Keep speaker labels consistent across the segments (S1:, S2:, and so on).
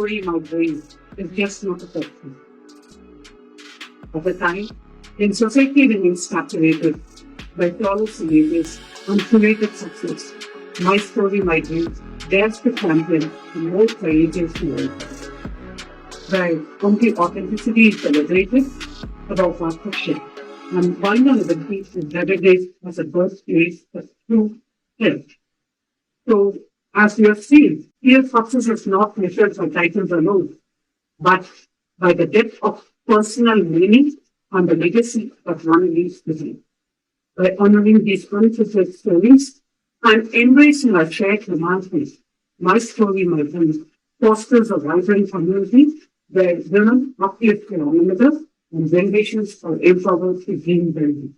S1: story might bring is just not a question. Over time, when society remains saturated by flawless images and curated success, my story might bring dares to champion a more courageous world, where only authenticity is celebrated above perfection, and vulnerability is recognized as a birthplace of true strength. So, as we have seen, real success is not measured by titles alone, but by the depth of personal meaning and the legacy that one leaves behind. By honoring these unfulfilled stories and embracing our shared humanity, my story, my friends, fosters a vibrant community where women uplift one another and generations are empowered to dream building.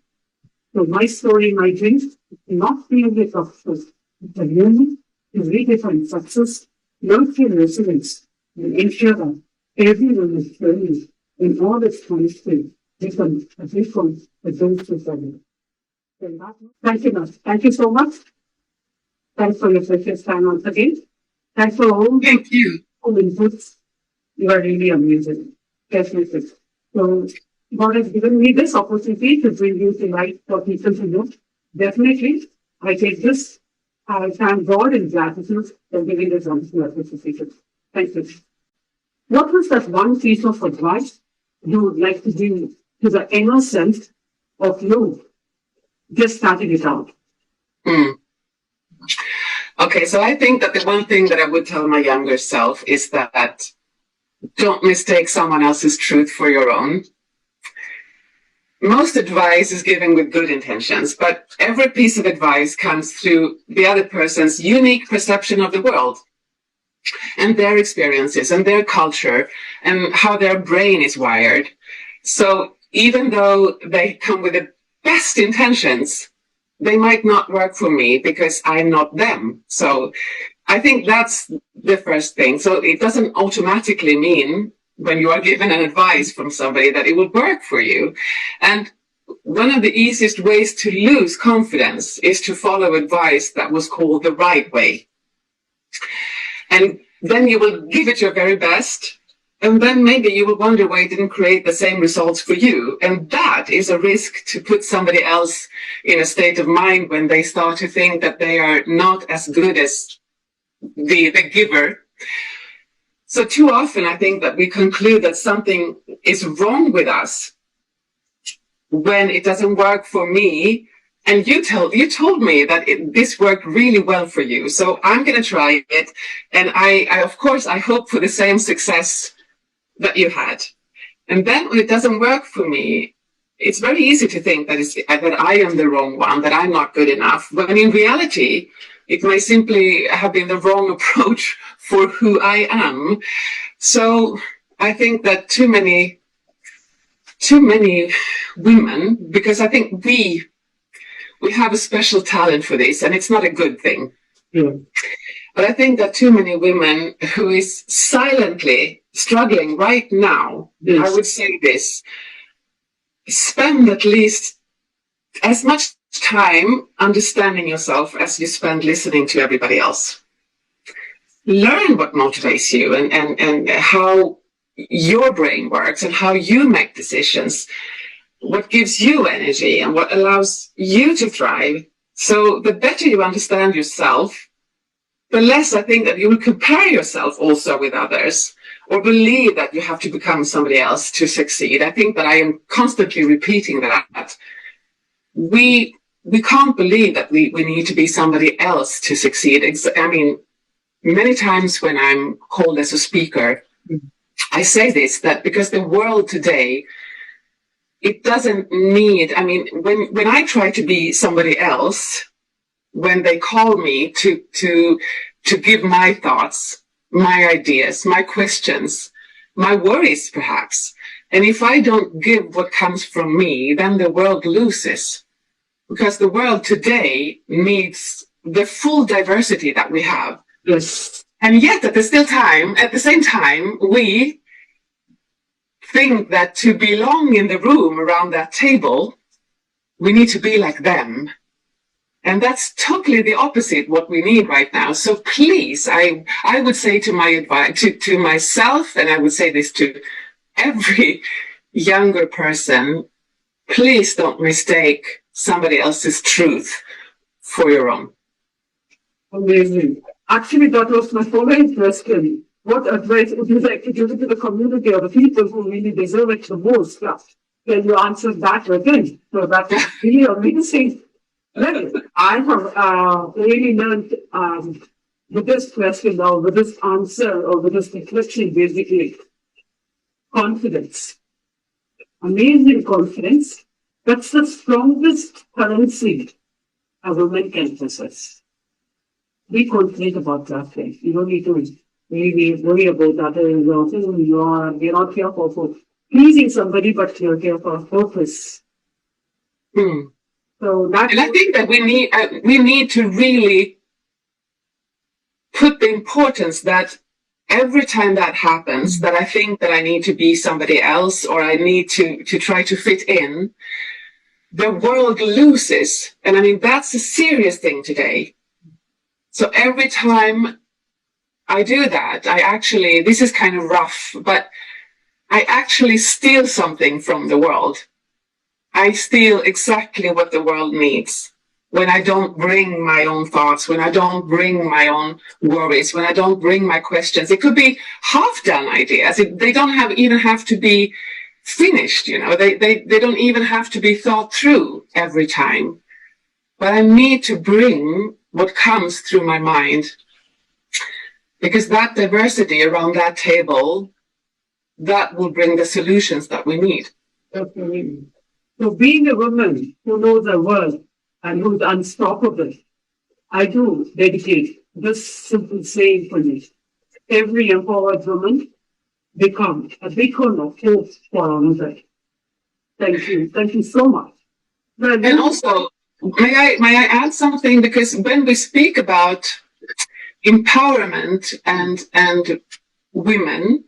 S1: So my story, my dreams, is not merely a success, it's a movement to redefine success, nurture resilience, and ensure that everyone is journey in all its honesty becomes a difference for those who follow. Thank you, Naz. Thank you so much. Thanks for your precious time once again. Thanks for all the inputs. You are really amazing. Definitely. So God has given me this opportunity to bring you to light for people to know. Definitely, I take this. I thank God in gratitude for giving this wonderful opportunity. Thank you. What was that one piece of advice you would like to give to the inner self of you just starting it out?
S2: Okay, so I think that the one thing that I would tell my younger self is that don't mistake someone else's truth for your own. Most advice is given with good intentions, but every piece of advice comes through the other person's unique perception of the world and their experiences and their culture and how their brain is wired. So even though they come with the best intentions, they might not work for me because I'm not them. So I think that's the first thing. So it doesn't automatically mean when you are given an advice from somebody that it will work for you. And one of the easiest ways to lose confidence is to follow advice that was called the right way. And then you will give it your very best. And then maybe you will wonder why it didn't create the same results for you. And that is a risk to put somebody else in a state of mind when they start to think that they are not as good as the giver. So too often I think that we conclude that something is wrong with us when it doesn't work for me. And you told me that this worked really well for you. So I'm going to try it. And I, of course, I hope for the same success that you had. And then when it doesn't work for me, it's very easy to think that I am the wrong one, that I'm not good enough. When in reality, it may simply have been the wrong approach for who I am. So I think that too many women, because I think we have a special talent for this, and it's not a good thing.
S1: Yeah.
S2: But I think that too many women who is silently struggling right now, yes. I would say this, spend at least as much time understanding yourself as you spend listening to everybody else. Learn what motivates you and how your brain works and how you make decisions, what gives you energy and what allows you to thrive. So the better you understand yourself, the less I think that you will compare yourself also with others or believe that you have to become somebody else to succeed. I think that I am constantly repeating that. We can't believe that we need to be somebody else to succeed. I mean, many times when I'm called as a speaker, I say this, that because the world today, it doesn't need, I mean, when I try to be somebody else, when they call me to give my thoughts, my ideas, my questions, my worries perhaps, and if I don't give what comes from me, then the world loses. Because the world today needs the full diversity that we have.
S1: Yes.
S2: And yet at the same time, we think that to belong in the room around that table, we need to be like them. And that's totally the opposite what we need right now. So please, I would say to my advice, to myself, and I would say this to every younger person, please don't mistake somebody else's truth for your own.
S1: Amazing. Actually, that was my following question. What advice would you like to give to the community or the people who really deserve it the most? Yeah. Can you answer that again? So that was really amazing. Well, I have really learned with this question or with this answer or with this reflection, basically, confidence. Amazing confidence. That's the strongest currency a woman can possess. Be confident about that thing. You don't need to really worry about that. You're not here for pleasing somebody, but you're here for a purpose. So that,
S2: and I think that we need to really put the importance that every time that happens, that I think that I need to be somebody else or I need to try to fit in, the world loses. And I mean, that's a serious thing today. So every time I do that, this is kind of rough, but I actually steal something from the world. I steal exactly what the world needs. When I don't bring my own thoughts, when I don't bring my own worries, when I don't bring my questions, it could be half-done ideas. They don't even have to be finished, they don't even have to be thought through every time. But I need to bring what comes through my mind, because that diversity around that table, that will bring the solutions that we need.
S1: definitely. So being a woman who knows her world and who's unstoppable, I do dedicate this simple saying for you. Every empowered woman becomes a beacon of hope for another. Thank you. Thank you so much. Well,
S2: And also, may I add something? Because when we speak about empowerment and women,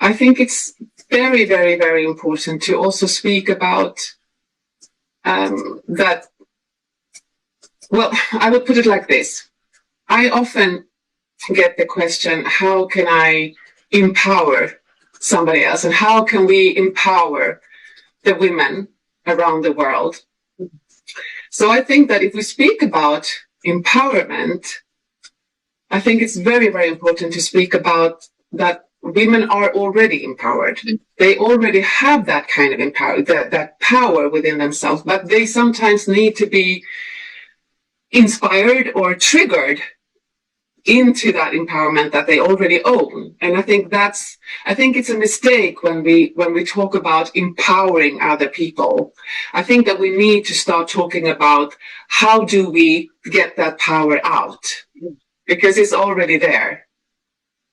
S2: I think it's very, very, very important to also speak about that. Well, I would put it like this. I often get the question, how can I empower somebody else? And how can we empower the women around the world? So I think that if we speak about empowerment, I think it's very, very important to speak about that women are already empowered. They already have that kind of that power within themselves, but they sometimes need to be inspired or triggered into that empowerment that they already own. And I think it's a mistake when we talk about empowering other people. I think that we need to start talking about how do we get that power out, because it's already there.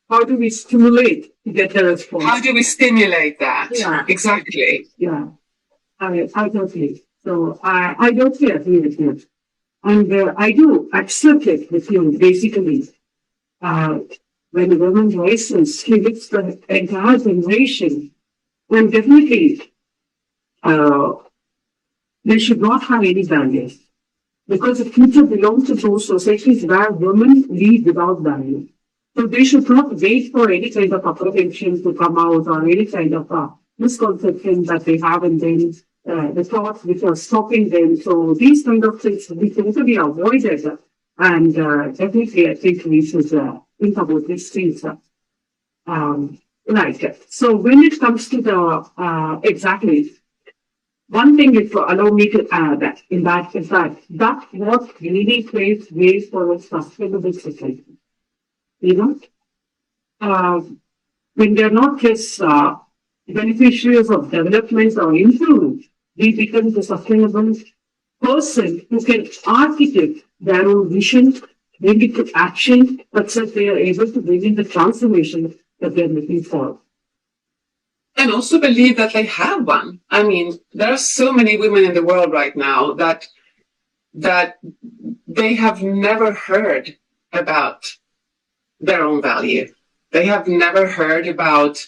S1: how do we stimulate to get the response?
S2: How do we stimulate that?
S1: Yeah.
S2: Exactly.
S1: Yeah, I totally. So I totally agree with you. And I do accept it with you, basically. When a woman rises, she lifts the entire generation. And definitely, they should not have any barriers. Because the future belongs to those societies where women lead without barriers. So they should not wait for any kind of apprehension to come out or any kind of misconception that they have in them, the thoughts which are stopping them. So these kind of things we can be avoided. And definitely, I think we should think about these things. Right. So when it comes to the exactly, one thing if allow me to add in that is that what really creates ways for a sustainable society. When they're not just beneficiaries of development or improvement, they become the sustainable person who can architect their own vision, bring it to action, such that they are able to bring in the transformation that they're looking for.
S2: And also believe that they have one. I mean, there are so many women in the world right now that they have never heard about their own value. They have never heard about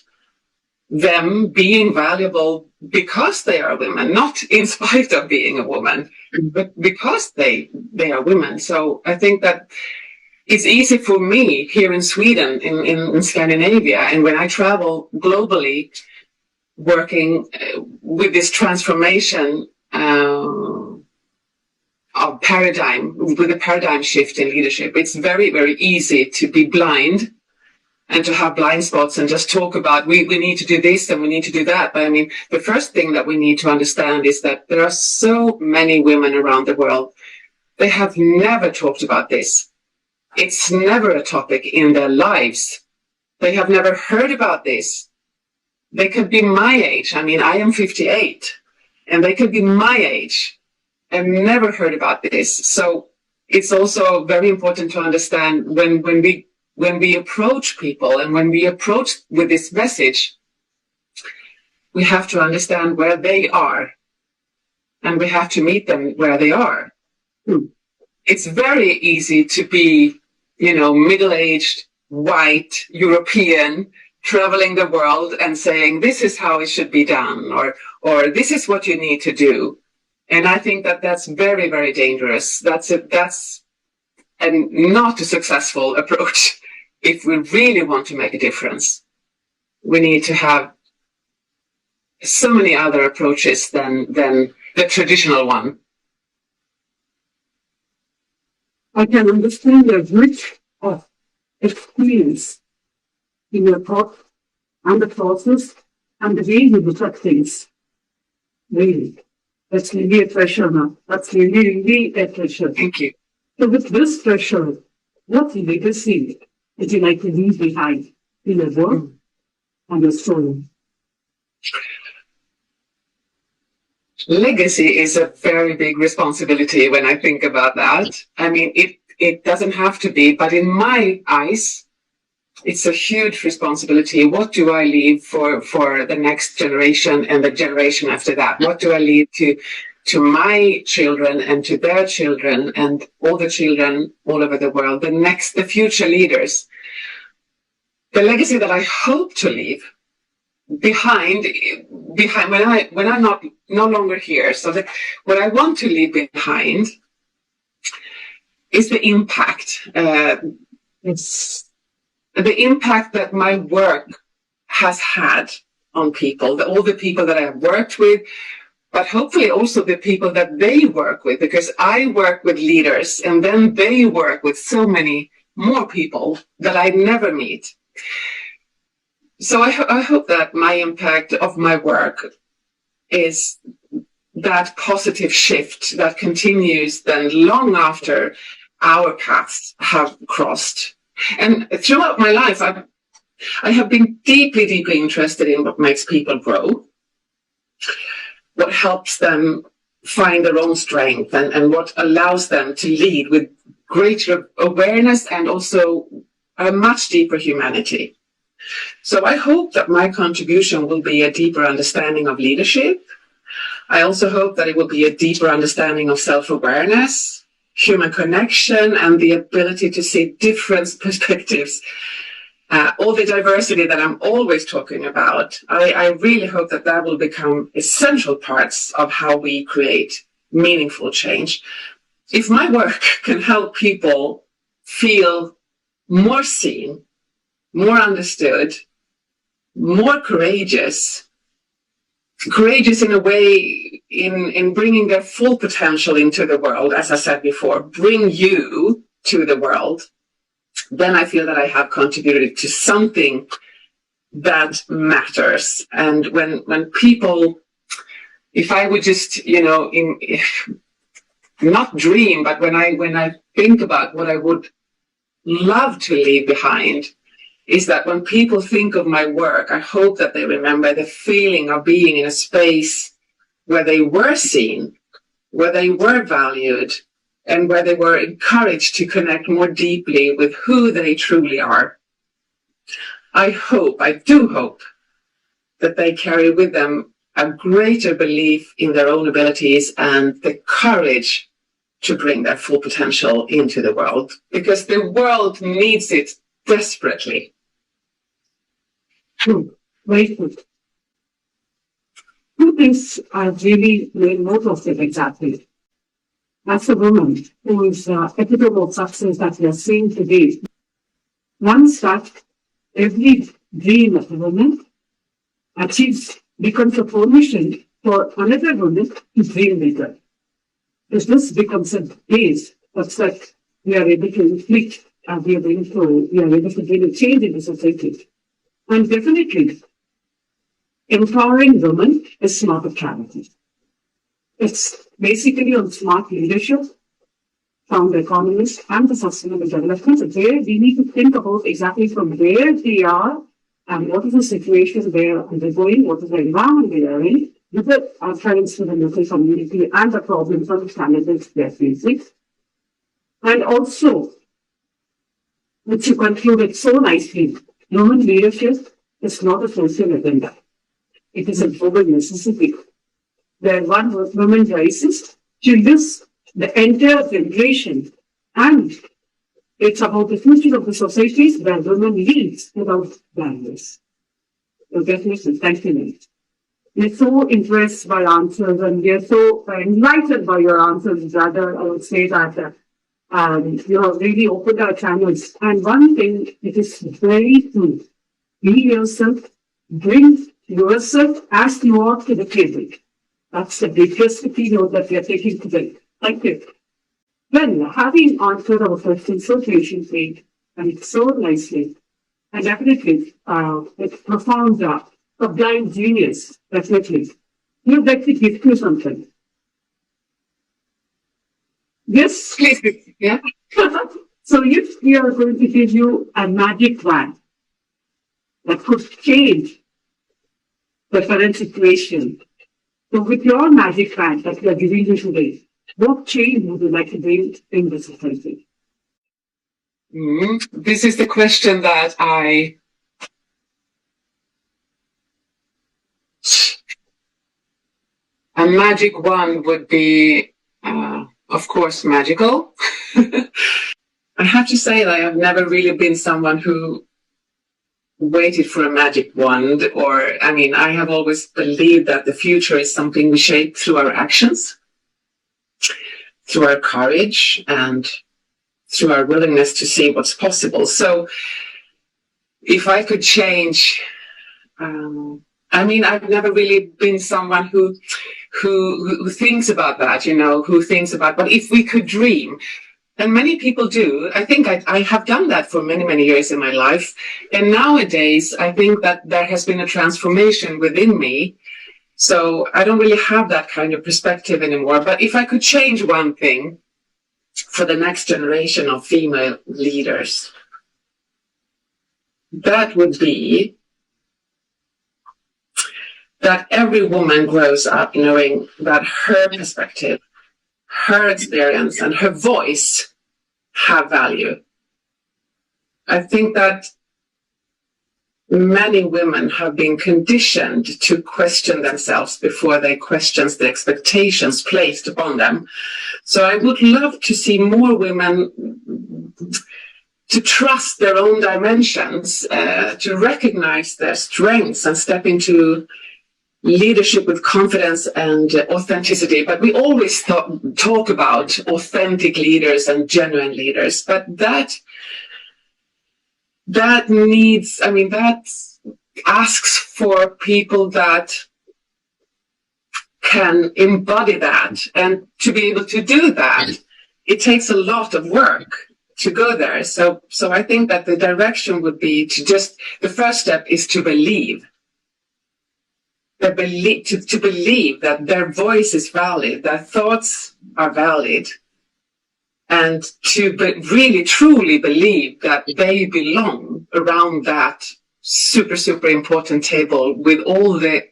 S2: them being valuable because they are women, not in spite of being a woman, but because they are women. So I think that it's easy for me here in Sweden, in Scandinavia, and when I travel globally, working with this transformation of paradigm, with a paradigm shift in leadership, it's very, very easy to be blind and to have blind spots and just talk about we need to do this and we need to do that. But I mean, the first thing that we need to understand is that there are so many women around the world. They have never talked about this. It's never a topic in their lives. They have never heard about this. They could be my age. I mean, I am 58, and they could be my age and never heard about this. So it's also very important to understand when we approach people and when we approach with this message, we have to understand where they are, and we have to meet them where they are. It's very easy to be, middle-aged, white, European, traveling the world and saying, this is how it should be done, or this is what you need to do. And I think that that's very, very dangerous. That's not a successful approach. If we really want to make a difference, we need to have so many other approaches than the traditional one.
S1: I can understand the rich of experience in your thought and the process and the way you look at things. Really. That's really a treasure now. That's really, really a treasure.
S2: Thank you.
S1: So with this treasure, what legacy would you like to leave behind in your work and your story?
S2: Legacy is a very big responsibility when I think about that. I mean, it doesn't have to be, but in my eyes, it's a huge responsibility. What do I leave for the next generation and the generation after that? What do I leave to my children and to their children and all the children all over the world, the future leaders? The legacy that I hope to leave behind when I'm no longer here. So what I want to leave behind is the impact. It's the impact that my work has had on people, all the people that I have worked with, but hopefully also the people that they work with, because I work with leaders and then they work with so many more people that I never meet. So I hope that my impact of my work is that positive shift that continues then long after our paths have crossed. And throughout my life, I have been deeply, deeply interested in what makes people grow, what helps them find their own strength, and what allows them to lead with greater awareness and also a much deeper humanity. So I hope that my contribution will be a deeper understanding of leadership. I also hope that it will be a deeper understanding of self-awareness, human connection, and the ability to see different perspectives. All the diversity that I'm always talking about, I really hope that that will become essential parts of how we create meaningful change. If my work can help people feel more seen, more understood, more courageous in a way in bringing their full potential into the world, as I said before, bring you to the world, then I feel that I have contributed to something that matters. And when people, if I would just, not dream, but when I think about what I would love to leave behind, is that when people think of my work, I hope that they remember the feeling of being in a space where they were seen, where they were valued, and where they were encouraged to connect more deeply with who they truly are. I do hope, that they carry with them a greater belief in their own abilities and the courage to bring their full potential into the world, because the world needs it desperately.
S1: Very good. two things I've really made note of it exactly. As a woman who is epitome of success that we are seeing today, once that every dream of a woman achieves, becomes a permission for another woman to dream bigger. If this becomes a base such that we are able to inflict and we are able to bring a change in the society. And definitely, empowering women is not a charity. It's basically on smart leadership, found economists, and the sustainable development, where we need to think about exactly from where they are and what is the situation they are undergoing, what is the environment they are in, with the friends to the local community and the problems and the challenges they are facing. And also, which you concluded so nicely, human leadership is not a social agenda. It is a global necessity. Where one woman rises, she lifts the entire generation. And it's about the future of the societies where women lead without barriers. So definitely, thank you. We're so impressed by answers and we're so enlightened by your answers, rather, I would say that really opened our channels. And one thing, it is very true. Be yourself, bring yourself as you are to the table. That's the biggest keynote that we are taking today. Thank you. Well, having answered our questions so patiently and so nicely, and definitely with profound, sublime genius, definitely, you'd like to gift you something. Yes,
S2: Please, yeah.
S1: So if we are going to give you a magic wand that could change the current situation, so with your magic wand that we are giving you today, what change would you like to bring in the society?
S2: This is the question that a magic wand would be, of course, magical. I have to say that I have never really been someone who waited for a magic wand, I have always believed that the future is something we shape through our actions, through our courage, and through our willingness to see what's possible. So if I could change, I've never really been someone who thinks about that, who thinks about, but if we could dream, and many people do. I think I have done that for many, many years in my life. And nowadays, I think that there has been a transformation within me. So I don't really have that kind of perspective anymore. But if I could change one thing for the next generation of female leaders, that would be that every woman grows up knowing that her perspective, her experience, and her voice have value. I think that many women have been conditioned to question themselves before they question the expectations placed upon them. So I would love to see more women to trust their own dimensions, to recognize their strengths and step into leadership with confidence and authenticity. But we always talk about authentic leaders and genuine leaders, but that asks for people that can embody that. And to be able to do that, it takes a lot of work to go there. So I think that the direction would be the first step is to believe. To believe that their voice is valid, their thoughts are valid, and to really truly believe that they belong around that super, super important table with all the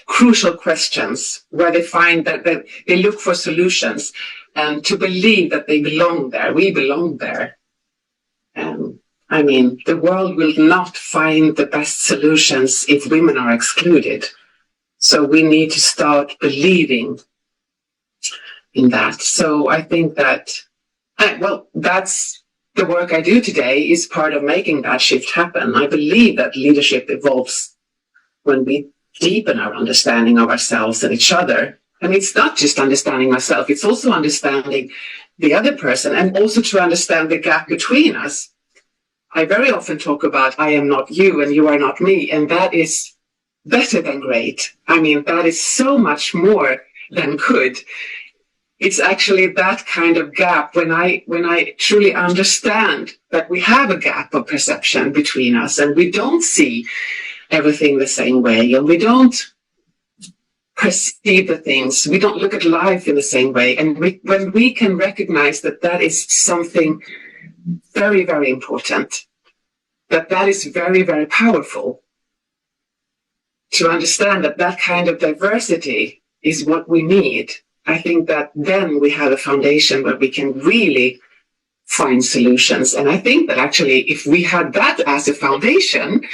S2: crucial questions where they find that they look for solutions, and to believe that they belong there. We belong there. The world will not find the best solutions if women are excluded. So we need to start believing in that. So I think that, that's the work I do today is part of making that shift happen. I believe that leadership evolves when we deepen our understanding of ourselves and each other. And it's not just understanding myself, it's also understanding the other person and also to understand the gap between us. I very often talk about I am not you and you are not me, and that is better than great. I mean, that is so much more than good. It's actually that kind of gap when I truly understand that we have a gap of perception between us and we don't see everything the same way and we don't perceive the things, we don't look at life in the same way. And when we can recognize that that is something very, very important, that is very, very powerful, to understand that that kind of diversity is what we need, I think that then we have a foundation where we can really find solutions. And I think that actually, if we had that as a foundation,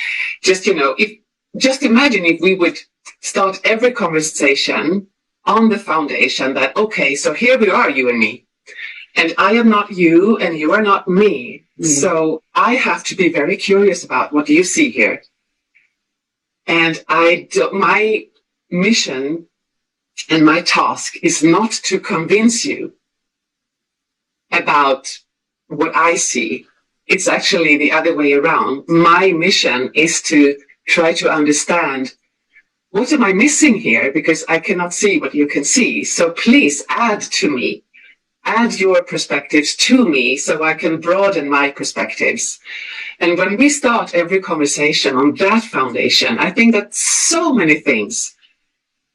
S2: just imagine if we would start every conversation on the foundation that, okay, so here we are, you and me. And I am not you and you are not me. So I have to be very curious about what do you see here. And my mission and my task is not to convince you about what I see. It's actually the other way around. My mission is to try to understand what am I missing here, because I cannot see what you can see. So please add to me. Add your perspectives to me so I can broaden my perspectives. And when we start every conversation on that foundation, I think that so many things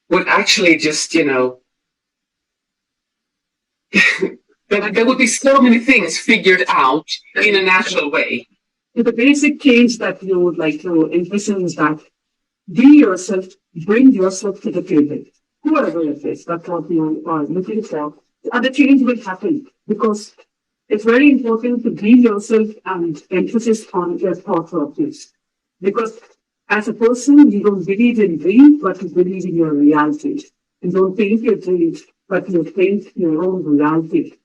S2: would actually just, there would be so many things figured out in a natural way.
S1: The basic change that you would like to envision is that be yourself, bring yourself to the table, whoever it is, that's what you are looking for. And the change will happen because it's very important to be yourself and emphasis on your thought process. Because as a person, you don't believe in dreams, but you believe in your reality. You don't paint your dreams, but you paint your own reality.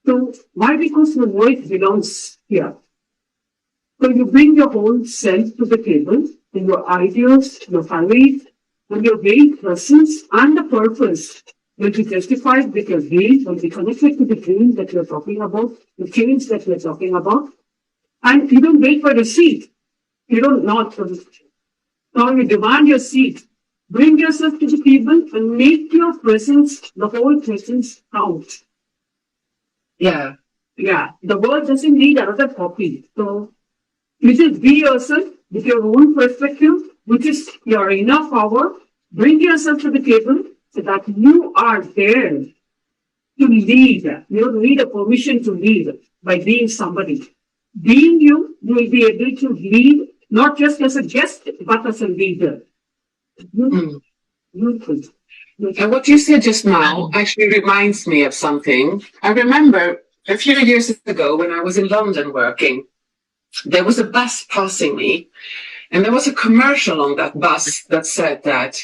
S1: So why? Because your voice belongs here. So you bring your whole self to the table, and your ideas, your values, and your very presence and the purpose will be justified with your dream, will be connected to the dream that you're talking about, the change that you're talking about. And you don't wait for the seat. You don't nod for the seat. Now you demand your seat. Bring yourself to the table and make your presence, the whole presence, count. Yeah. The world doesn't need another copy. So you just be yourself with your own perspective, which is your inner power. Bring yourself to the table so that you are there to lead. You don't need a permission to lead by being somebody. Being you, you will be able to lead not just as a guest, but as a leader.
S2: And what you said just now actually reminds me of something. I remember a few years ago when I was in London working, there was a bus passing me, and there was a commercial on that bus that said that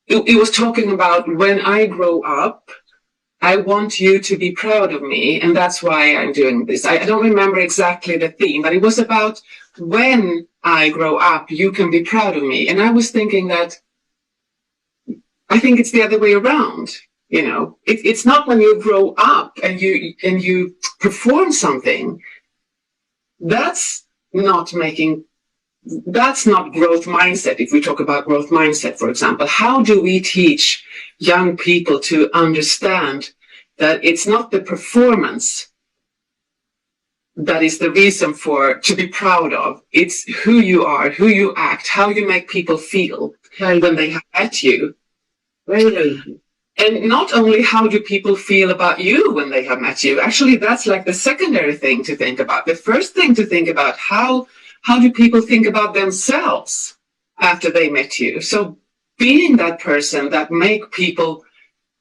S2: it was talking about when I grow up, I want you to be proud of me, and that's why I'm doing this. I don't remember exactly the theme, but it was about when I grow up, you can be proud of me. And I was thinking that I think it's the other way around. It's not when you grow up and you perform something. That's not growth mindset. If we talk about growth mindset, for example, how do we teach young people to understand that it's not the performance that is the reason to be proud of? It's who you are, who you act, how you make people feel when they have met you. And not only how do people feel about you when they have met you, actually that's like the secondary thing to think about. The first thing to think about, how do people think about themselves after they met you? So being that person that make people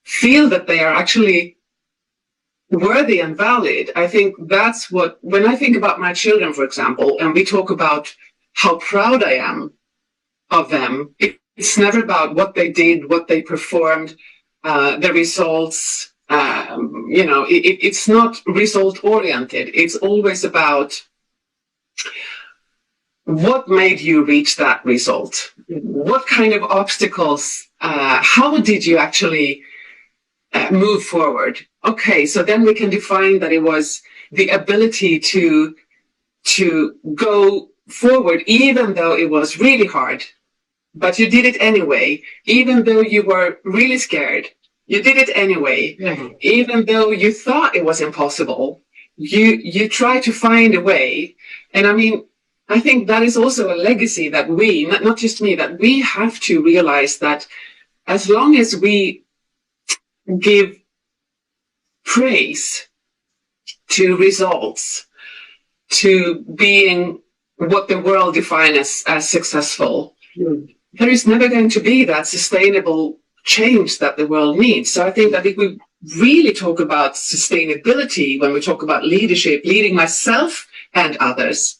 S2: feel that they are actually worthy and valid, I think that's when I think about my children, for example, and we talk about how proud I am of them, it's never about what they did, what they performed, the results. It's not result oriented. It's always about what made you reach that result? What kind of obstacles, how did you actually move forward? Okay, so then we can define that it was the ability to go forward, even though it was really hard, but you did it anyway, even though you were really scared. You did it anyway, even though you thought it was impossible. You try to find a way. And I mean, I think that is also a legacy that we, not just me, that we have to realize that as long as we give praise to results, to being what the world defines as successful, there is never going to be that sustainable change that the world needs. So I think that if we really talk about sustainability, when we talk about leadership, leading myself and others,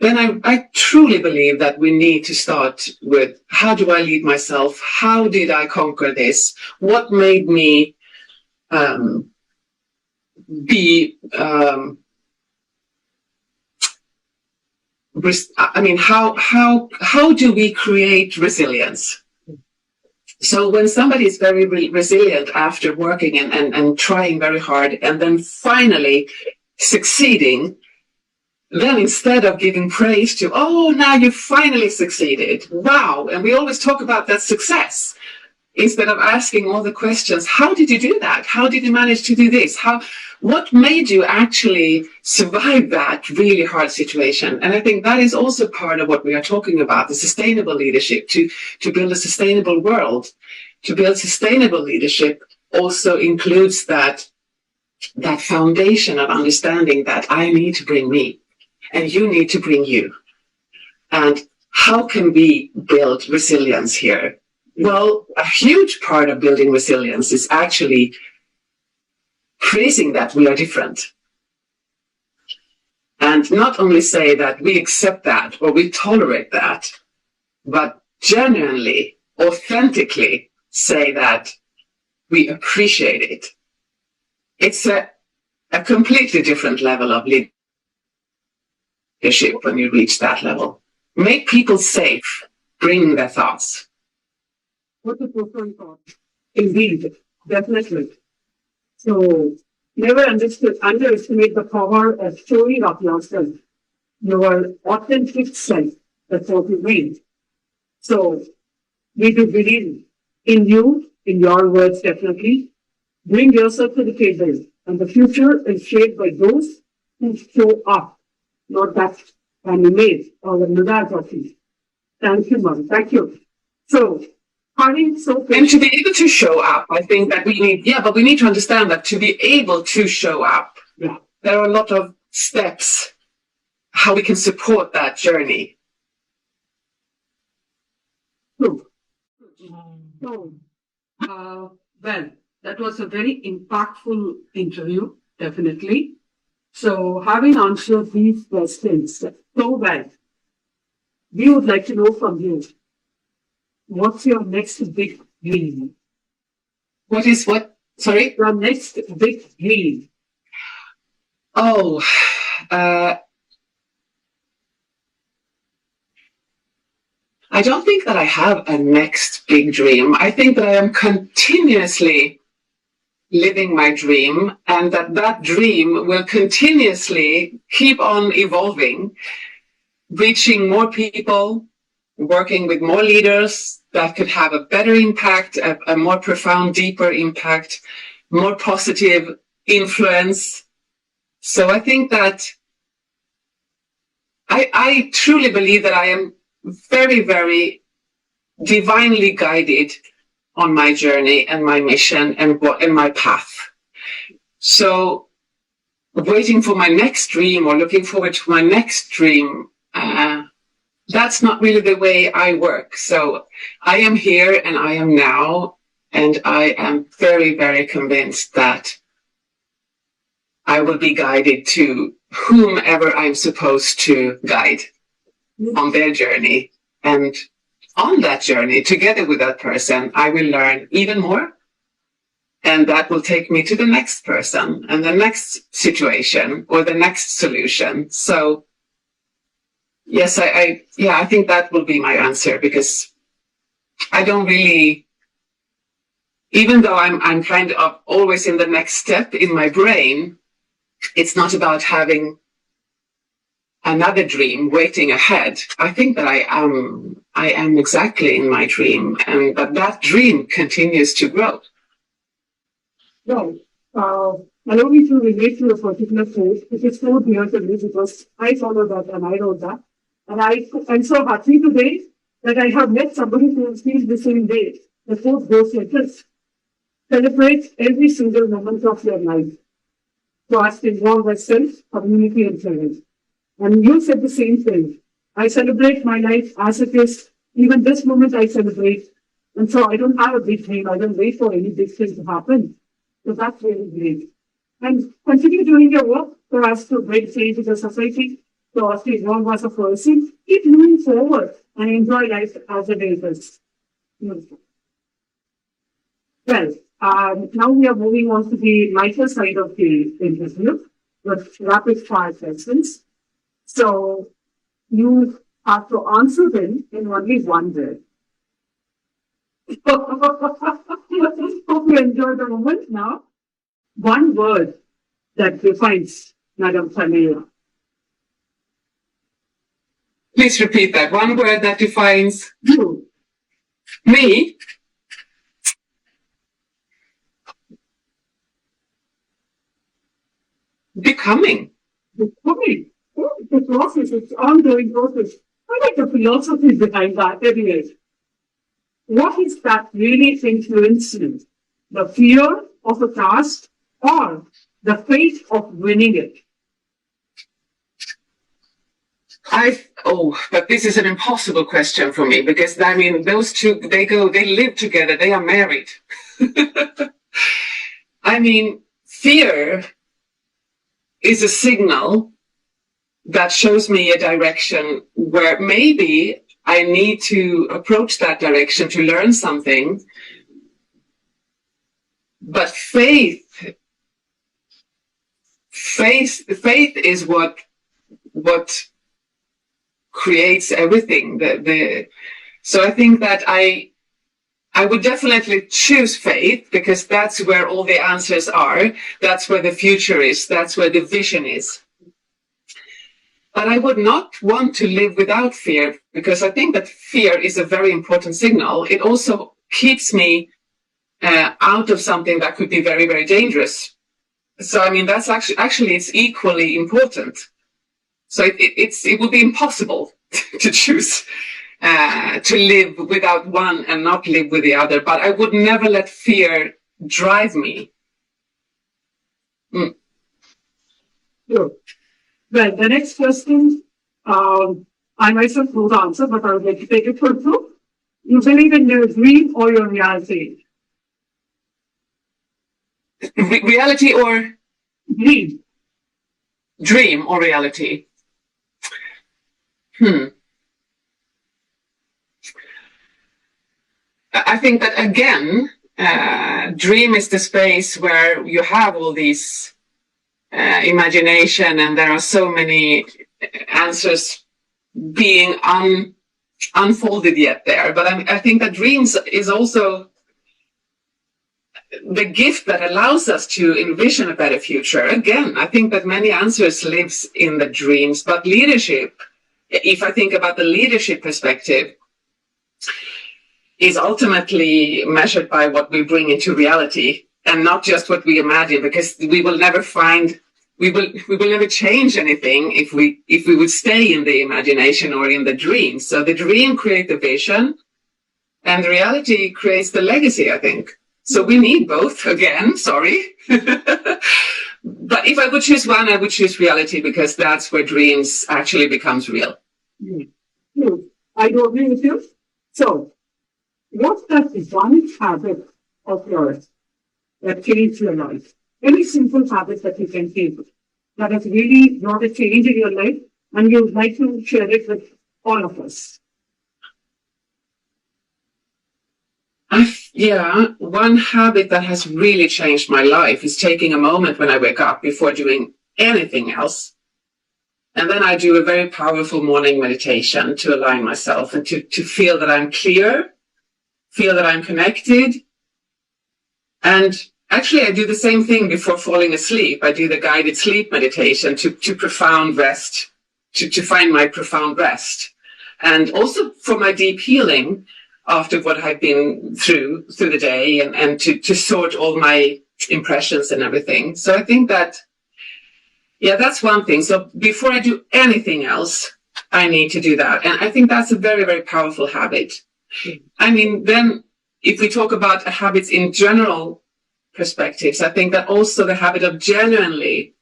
S2: then I truly believe that we need to start with, how do I lead myself? How did I conquer this? What made me how do we create resilience? So when somebody is very resilient after working and trying very hard and then finally succeeding, then instead of giving praise to, oh, now you finally succeeded, wow, and we always talk about that success, instead of asking all the questions, how did you do that? How did you manage to do this? What made you actually survive that really hard situation? And I think that is also part of what we are talking about, the sustainable leadership, to build a sustainable world. To build sustainable leadership also includes that foundation of understanding that I need to bring me and you need to bring you. And how can we build resilience here? Well, a huge part of building resilience is actually praising that we are different. And not only say that we accept that or we tolerate that, but genuinely, authentically say that we appreciate it. It's a completely different level of leadership when you reach that level. Make people safe, bring their thoughts.
S1: What a profound thought. Indeed, definitely. So never underestimate the power of showing up yourself, your authentic self. That's what you mean. So we do believe in you, in your words, definitely. Bring yourself to the table, and the future is shaped by those who show up, not that an image or a medal of you. Thank you, ma'am. Thank you. So,
S2: and to be able to show up, I think that we need, but we need to understand that to be able to show up, there are a lot of steps how we can support that journey.
S1: So, well, that was a very impactful interview, definitely. So, having answered these questions so well, we would like to know from you, what's your next big dream?
S2: What is what? Sorry?
S1: Your next big dream.
S2: Oh, I don't think that I have a next big dream. I think that I am continuously living my dream, and that dream will continuously keep on evolving, reaching more people, working with more leaders that could have a better impact, a more profound, deeper impact, more positive influence. So I think that I truly believe that I am very, very divinely guided on my journey and my mission and my path. So waiting for my next dream or looking forward to my next dream, that's not really the way I work. So I am here and I am now, and I am very, very convinced that I will be guided to whomever I'm supposed to guide on their journey. And on that journey, together with that person, I will learn even more. And that will take me to the next person and the next situation or the next solution. So Yes, I think that will be my answer, because I don't really, even though I'm kind of always in the next step in my brain, it's not about having another dream waiting ahead. I think that I am exactly in my dream, and that dream continues to grow.
S1: Right. Allow me to relate to a particular phrase, which is so dear to me because I follow that and I wrote that. And I'm so happy today that I have met somebody who feels the same way. The quote goes like this: celebrate every single moment of your life. So as to involve myself, community, and friends. And you said the same thing. I celebrate my life as it is. Even this moment I celebrate. And so I don't have a big dream. I don't wait for any big thing to happen. So that's really great. And continue doing your work so as to bring change in the society, so as to evolve as a person. Keep moving forward and enjoy life as it is. Well, now we are moving on to the lighter side of the interview with rapid fire questions. So you have to answer them in only one word. Hope you enjoy the moment now. One word that defines Madam Pernilla.
S2: Please repeat that. One word that defines
S1: You.
S2: me. Becoming.
S1: Becoming. Oh, it's a process, it's ongoing process. I like the philosophy behind that anyway. What is that really influenced you? The fear of a task or the faith of winning it?
S2: But this is an impossible question for me, because I mean, those two, they live together, they are married. I mean, fear is a signal that shows me a direction where maybe I need to approach that direction to learn something. But faith is what creates everything. So I think that I would definitely choose faith, because that's where all the answers are. That's where the future is. That's where the vision is. But I would not want to live without fear, because I think that fear is a very important signal. It also keeps me out of something that could be very, very dangerous. So, I mean, that's actually it's equally important. So it would be impossible to choose to live without one and not live with the other. But I would never let fear drive me.
S1: Sure. Well, the next question, I myself know the answer, but I would like to take it for you. You believe in your dream or your reality?
S2: Reality or
S1: Dream.
S2: Dream or reality? I think that, again, dream is the space where you have all these imagination, and there are so many answers being unfolded yet there. But I think that dreams is also the gift that allows us to envision a better future. Again, I think that many answers lives in the dreams, but leadership, if I think about the leadership perspective, is ultimately measured by what we bring into reality, and not just what we imagine, because we will never change anything if we would stay in the imagination or in the dream. So the dream creates the vision, and reality creates the legacy, I think. So we need both, again, sorry. But if I would choose one, I would choose reality, because that's where dreams actually becomes real.
S1: I do agree with you. So, what's that one habit of yours that changed your life? Any simple habit that you can take that has really brought a change in your life, and you would like to share it with all of us?
S2: One habit that has really changed my life is taking a moment when I wake up before doing anything else And then I do a very powerful morning meditation to align myself and to feel that I'm clear, feel that I'm connected. And actually, I do the same thing before falling asleep. I do the guided sleep meditation to profound rest, to find my profound rest. And also for my deep healing after what I've been through the day, and to sort all my impressions and everything. So I think that, yeah, that's one thing. So before I do anything else, I need to do that. And I think that's a very, very powerful habit. I mean, then if we talk about habits in general perspectives, I think that also the habit of genuinely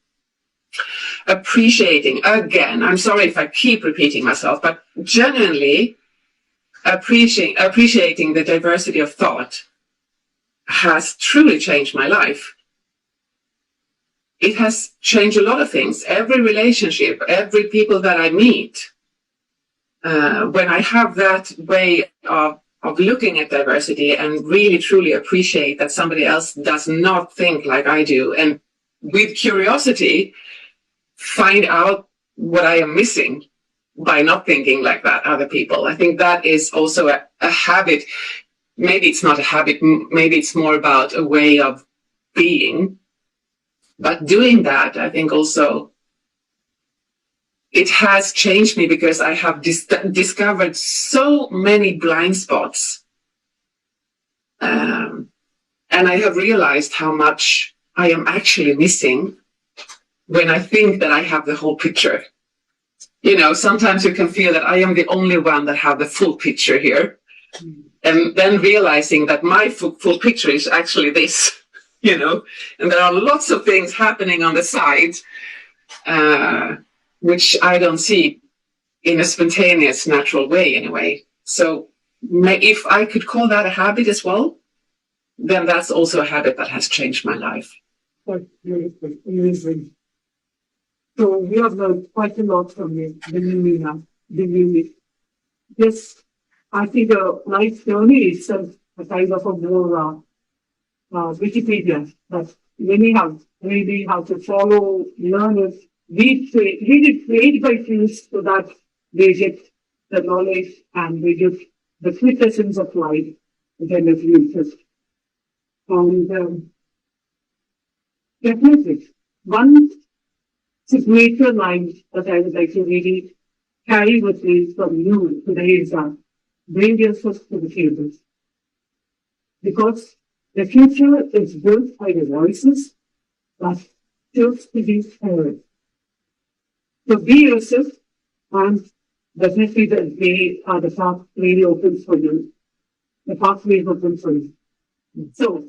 S2: appreciating, again, I'm sorry if I keep repeating myself, but genuinely appreciating the diversity of thought has truly changed my life. It has changed a lot of things. Every relationship, every people that I meet, when I have that way of looking at diversity and really truly appreciate that somebody else does not think like I do, and with curiosity find out what I am missing by not thinking like that other people. I think that is also a habit. Maybe it's not a habit, maybe it's more about a way of being. But doing that, I think also it has changed me, because I have discovered so many blind spots. And I have realized how much I am actually missing when I think that I have the whole picture. You know, sometimes you can feel that I am the only one that have the full picture here. And then realizing that my full picture is actually this, you know, and there are lots of things happening on the side, which I don't see in a spontaneous, natural way anyway. So if I could call that a habit as well, then that's also a habit that has changed my life.
S1: Quite beautiful, amazing. So we have learned quite a lot from you, Yes, I think a life journey itself a kind of a more Wikipedia that many have really have to follow, learn it, read it page by page so that they get the knowledge and they get the quintessence of life within the future. And definitely, one signature line that I would like to really carry with me from you today is that bring yourself to the future. Because the future is built by the voices that choose to be heard. So be yourself, and definitely the path really opens for you. The pathway is open for you. So,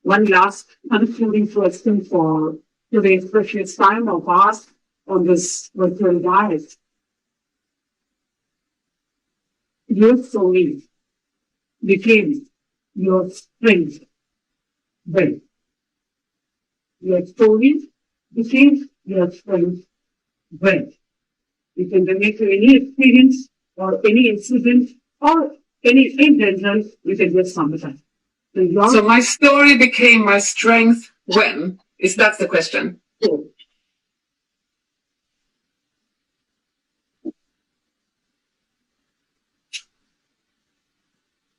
S1: one last concluding question for today's precious time of ours on this virtual diet. Your story became your strength when your story became your strength when you can relate to any experience or any incident or anything in general, you can just summarize.
S2: So my story became my strength when? Is that the question?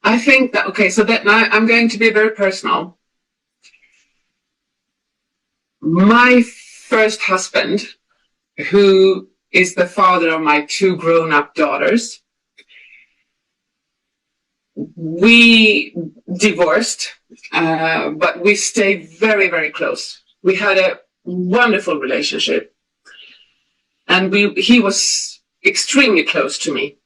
S2: I think that, okay, so that now I'm going to be very personal. My first husband, who is the father of my two grown-up daughters, we divorced, but we stayed very, very close. We had a wonderful relationship, and he was extremely close to me.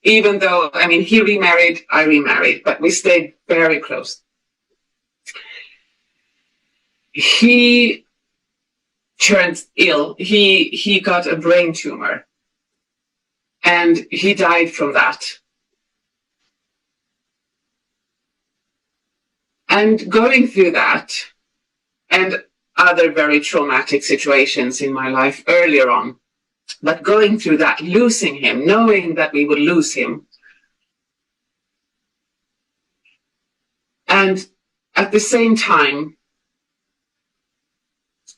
S2: Even though, I mean, he remarried, I remarried, but we stayed very close. He turned ill. He got a brain tumor, and he died from that. And going through that and other very traumatic situations in my life earlier on, but going through that, losing him, knowing that we would lose him, and at the same time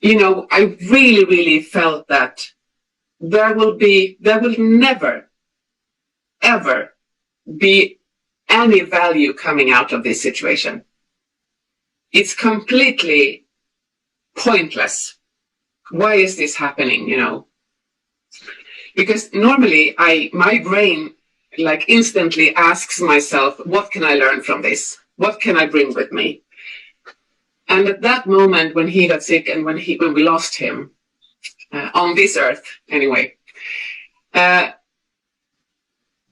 S2: I really, really felt that there will never, ever be any value coming out of this situation. It's completely pointless. Why is this happening, Because normally my brain like instantly asks myself, what can I learn from this? What can I bring with me? And at that moment when he got sick and when we lost him, on this earth anyway,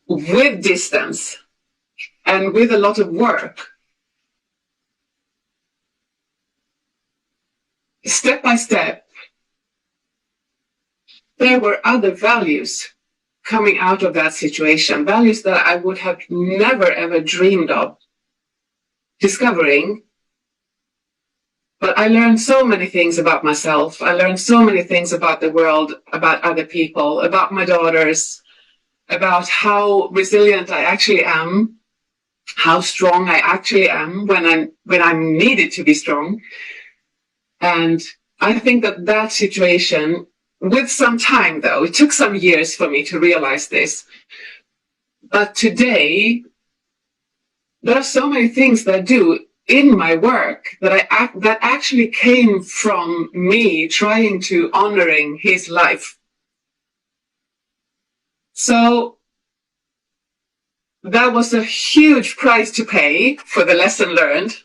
S2: with distance and with a lot of work, step by step, there were other values coming out of that situation, values that I would have never ever dreamed of discovering. But I learned so many things about myself. I learned so many things about the world, about other people, about my daughters, about how resilient I actually am, how strong I actually am when I'm needed to be strong. And I think that situation, with some time though, it took some years for me to realize this. But today, there are so many things that I do in my work that actually came from me trying to honoring his life. So that was a huge price to pay for the lesson learned.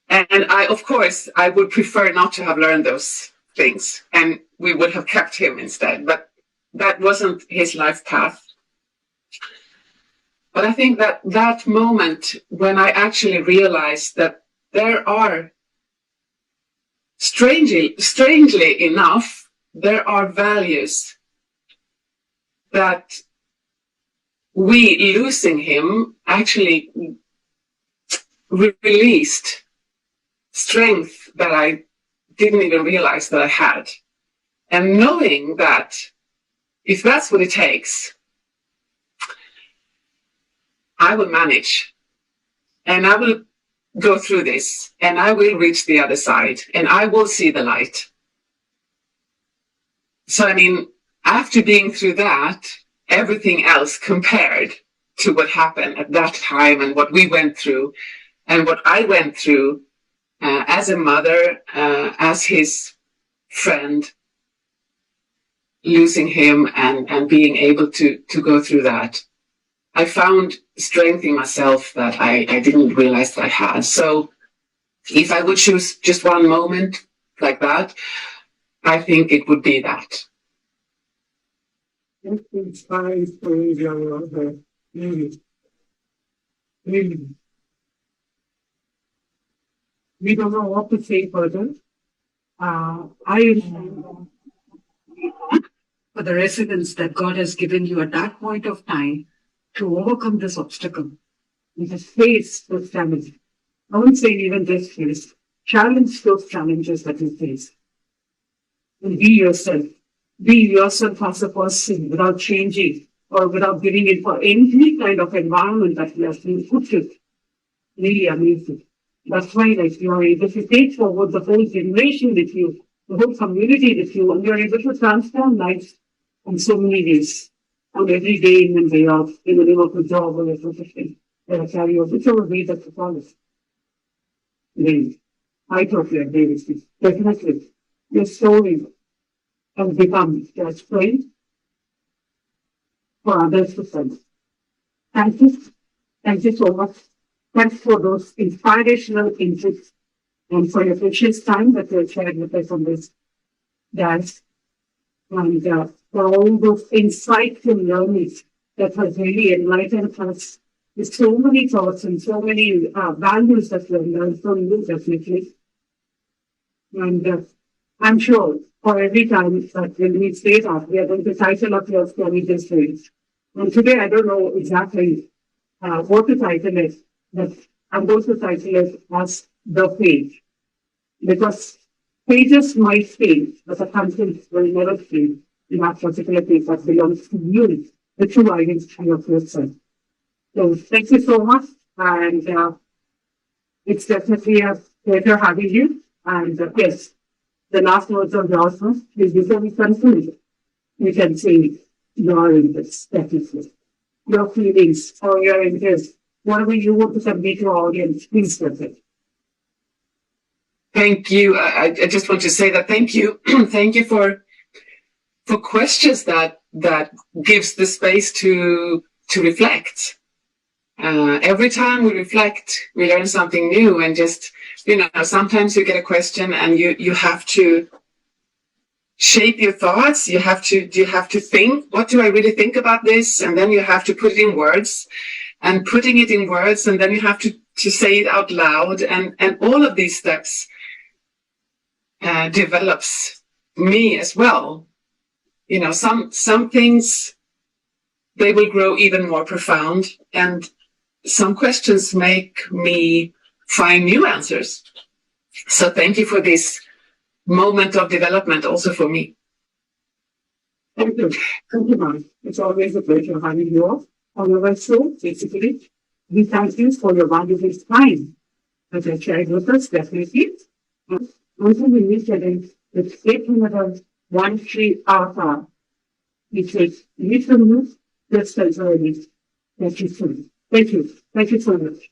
S2: And of course, I would prefer not to have learned those things, and we would have kept him instead, but that wasn't his life path. But I think that moment when I actually realized that there are, strangely enough, there are values that we losing him actually released strength that I didn't even realize that I had. And knowing that if that's what it takes, I will manage and I will go through this and I will reach the other side and I will see the light. So, after being through that, everything else compared to what happened at that time and what we went through and what I went through as a mother, as his friend, losing him and being able to go through that. I found strength in myself that I didn't realize that I had. So if I would choose just one moment like that, I think it would be that.
S1: It's inspiring stories around her. Really. Really. We don't know what to say further. I for the resilience that God has given you at that point of time to overcome this obstacle and to face those challenges. I won't say even just face, challenge those challenges that you face. And be yourself. Be yourself as a person without changing or without giving in for any kind of environment that you have been put to. Really amazing. That's why you are able to take forward the whole generation with you, the whole community with you, and you're able to transform lives in so many ways. On every day in and day out, in the name of a job or a profession, or a career, whichever way that you follow. Then, I totally agree with you. Definitely. Your story has become a strength for others to sense. Thank you. Thank you so much. Thanks for those inspirational inputs and for your precious time that you shared with us on this dance. And for all those insightful learnings that has really enlightened us with so many thoughts and so many values that we have learned from you, definitely. And I'm sure for every time that when we say that, we are going to title up your story this way. And today, I don't know exactly what the title is, but I'm going to title it as The Page. Because pages might fail, but the content will never fail in that particular page that belongs to you, the true identity of yourself. So thank you so much. And it's definitely a pleasure having you. And yes, the last words of Johnson is before we conclude. You can say your interests, definitely. Your feelings or your interests, whatever you want to convey to our audience, please do it.
S2: Thank you. I just want to say that thank you. Thank you for questions that gives the space to reflect. Every time we reflect, we learn something new, and just, sometimes you get a question and you have to shape your thoughts. You have to think, what do I really think about this? And then you have to put it in words, and putting it in words, and then you have to say it out loud. And all of these steps develops me as well. Some things, they will grow even more profound, and some questions make me find new answers. So thank you for this moment of development also for me.
S1: Thank you. Thank you, ma'am. It's always a pleasure having you on our show, basically. We thank you for your valuable time that you shared with us, definitely. Until we meet again, it's 813 hour, which is literally just as early. Thank you so much. Thank you. Thank you so much.